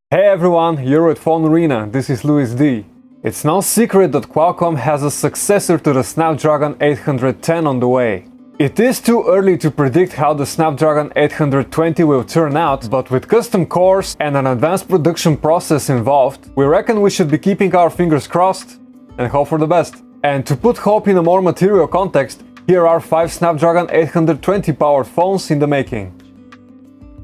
Hey everyone, you're at Phone Arena, this is Luis D. It's no secret that Qualcomm has a successor to the Snapdragon 810 on the way. It is too early to predict how the Snapdragon 820 will turn out, but with custom cores and an advanced production process involved, we reckon we should be keeping our fingers crossed and hope for the best. And to put hope in a more material context, here are 5 Snapdragon 820 powered phones in the making.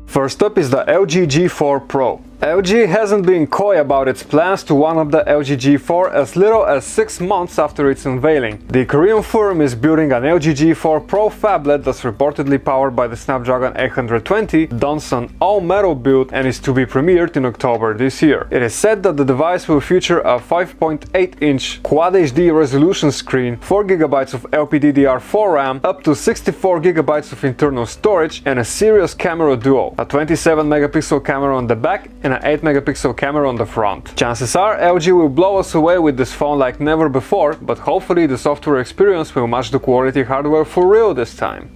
First up is the LG G4 Pro. LG hasn't been coy about its plans to one-up the LG G4 as little as 6 months after its unveiling. The Korean firm is building an LG G4 Pro phablet that's reportedly powered by the Snapdragon 820, dons an all-metal build and is to be premiered in October this year. It is said that the device will feature a 5.8-inch Quad HD resolution screen, 4GB of LPDDR4 RAM, up to 64GB of internal storage, and a serious camera duo, a 27-megapixel camera on the back and an 8-megapixel camera on the front. Chances are LG will blow us away with this phone like never before, but hopefully the software experience will match the quality hardware for real this time.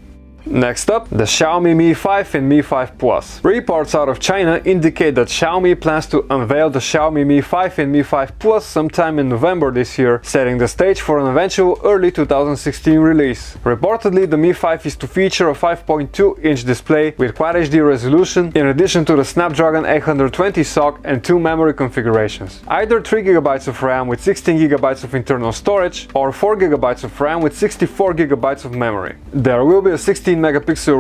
Next up, the Xiaomi Mi 5 and Mi 5 Plus. Reports out of China indicate that Xiaomi plans to unveil the Xiaomi Mi 5 and Mi 5 Plus sometime in November this year, setting the stage for an eventual early 2016 release. Reportedly, the Mi 5 is to feature a 5.2-inch display with Quad HD resolution, in addition to the Snapdragon 820 SoC and 2 memory configurations. Either 3GB of RAM with 16GB of internal storage, or 4GB of RAM with 64GB of memory. There will be a 16-megapixel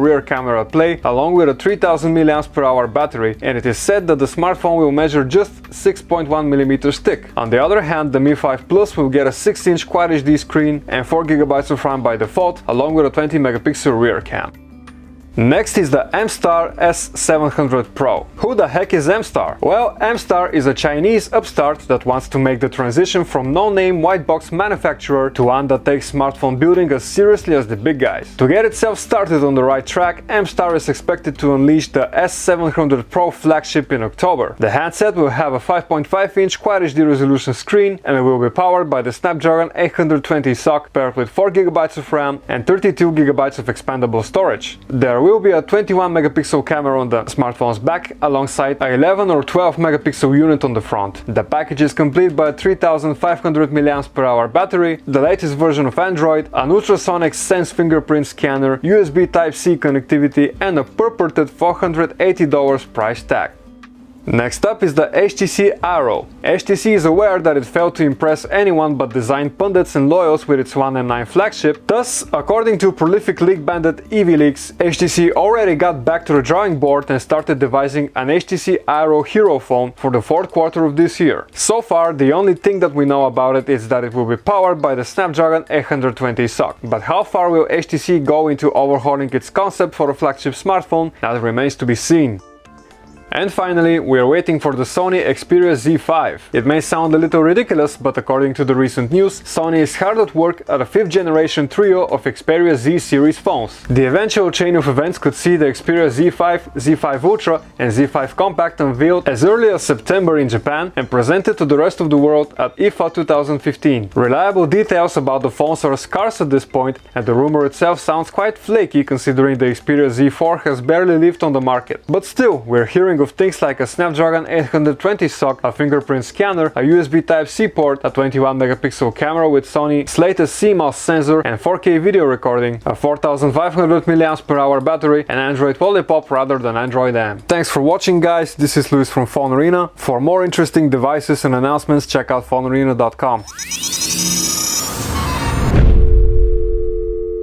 rear camera at play, along with a 3000 mAh battery, and it is said that the smartphone will measure just 6.1mm thick. On the other hand, the Mi 5 Plus will get a 6-inch Quad HD screen and 4GB of RAM by default, along with a 20-megapixel rear cam. Next is the M-Star S700 Pro. Who the heck is M-Star? Well, M-Star is a Chinese upstart that wants to make the transition from no-name white box manufacturer to one that takes smartphone building as seriously as the big guys. To get itself started on the right track, M-Star is expected to unleash the S700 Pro flagship in October. The handset will have a 5.5-inch Quad HD resolution screen and it will be powered by the Snapdragon 820 SoC paired with 4GB of RAM and 32GB of expandable storage. There will be a 21-megapixel camera on the smartphone's back alongside a 11 or 12-megapixel unit on the front. The package is complete by a 3500 mAh battery, the latest version of Android, an ultrasonic sense fingerprint scanner, USB Type-C connectivity, and a purported $480 price tag. Next up is the HTC Aero. HTC is aware that it failed to impress anyone but design pundits and loyals with its One M9 flagship. Thus, according to prolific leak bandit EVLeaks, HTC already got back to the drawing board and started devising an HTC Aero Hero phone for the 4th quarter of this year. So far, the only thing that we know about it is that it will be powered by the Snapdragon 820 SoC. But how far will HTC go into overhauling its concept for a flagship smartphone? That remains to be seen. And finally, we are waiting for the Sony Xperia Z5. It may sound a little ridiculous, but according to the recent news, Sony is hard at work at a 5th generation trio of Xperia Z series phones. The eventual chain of events could see the Xperia Z5, Z5 Ultra and Z5 Compact unveiled as early as September in Japan and presented to the rest of the world at IFA 2015. Reliable details about the phones are scarce at this point, and the rumor itself sounds quite flaky considering the Xperia Z4 has barely lived on the market. But still, we're hearing of things like a Snapdragon 820 SoC, a fingerprint scanner, a USB Type-C port, a 21-megapixel camera with Sony's latest CMOS sensor and 4K video recording, a 4500 mAh battery, and Android Lollipop rather than Android M. Thanks for watching, guys. This is Luis from Phone Arena. For more interesting devices and announcements, check out phonearena.com.